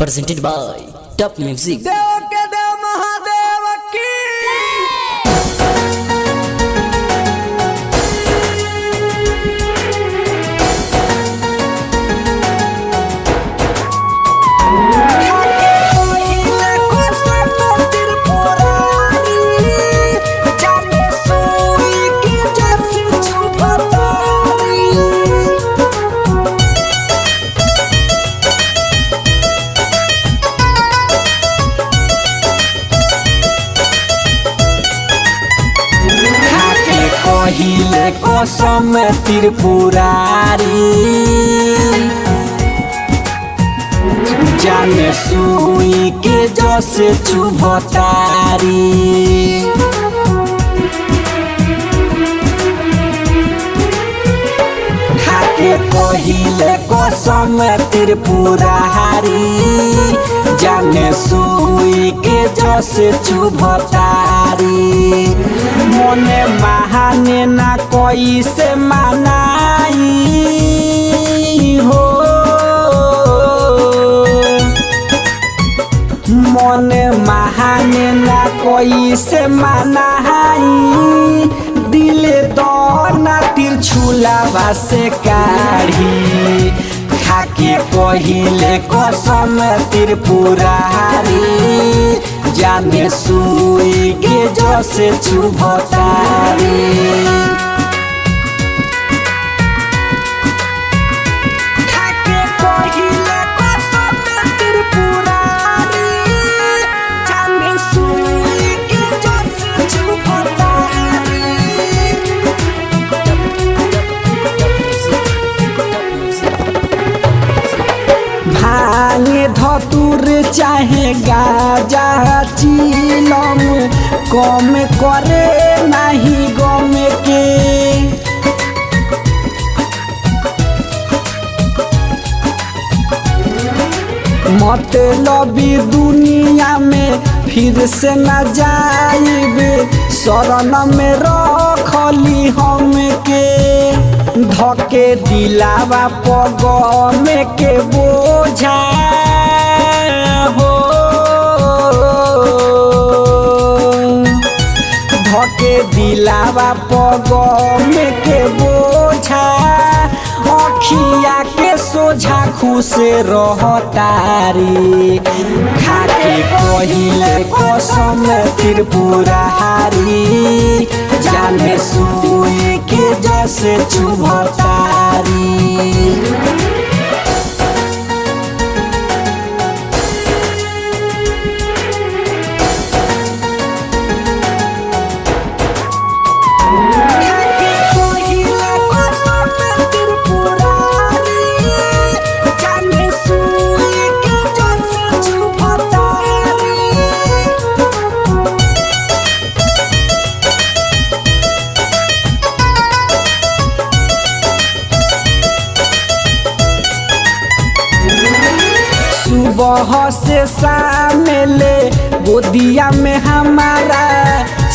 presented by Top Music। देव के देव महादेव की पहिले कसम त्रिपुरारी जाने सुई के जैसे चुभतारी खाके पहिले कसम त्रिपुरारी जाने सुई के जैसे चुभतारी मने महाने ना कोई से मनाई हो मने महाने ना कोई से मनाई दिले दोना तिरछुलावा से काढ़ी खाके पहिले कसम त्रिपुरारी जाने सुई के जैसे चुभतारी खाके पहिले कसम त्रिपुरारी जाने सुई के जैसे चुभतारी भांगे धतुर चाहे गाजा चिलम कम करे नहीं गम के मतलबी दुनिया में फिर से न जाइबे शरण में रखली हम के धके दिलावा पगम के बोझा हो धके दिलावा पगम के बोझा अखिया के सोझा खुश रहतारी खाके पहिले कसम त्रिपुरारी जाने सुई के जैसे चुभतारी सुबह से शाम ले गोदिया में हमारा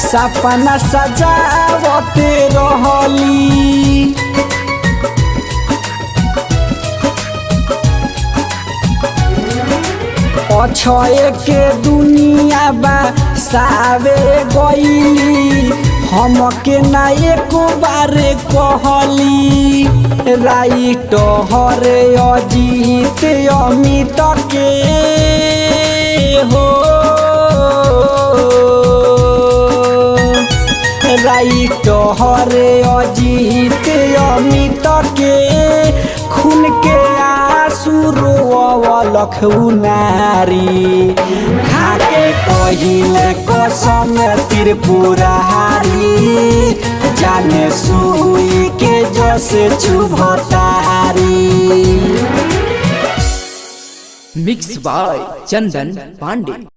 सपना सजावते रहली अछय के दुनिया बा सावे गईली हमके ना एक बार कहली राइट हरे अजीत अमित के हो राइट हरे अजीत अमित के खून के आंसू रोवलख नारी खाके पहिले कसम त्रिपुरारी जाने सुई के जैसे चुभतारी। Mix by Chandan Pandey.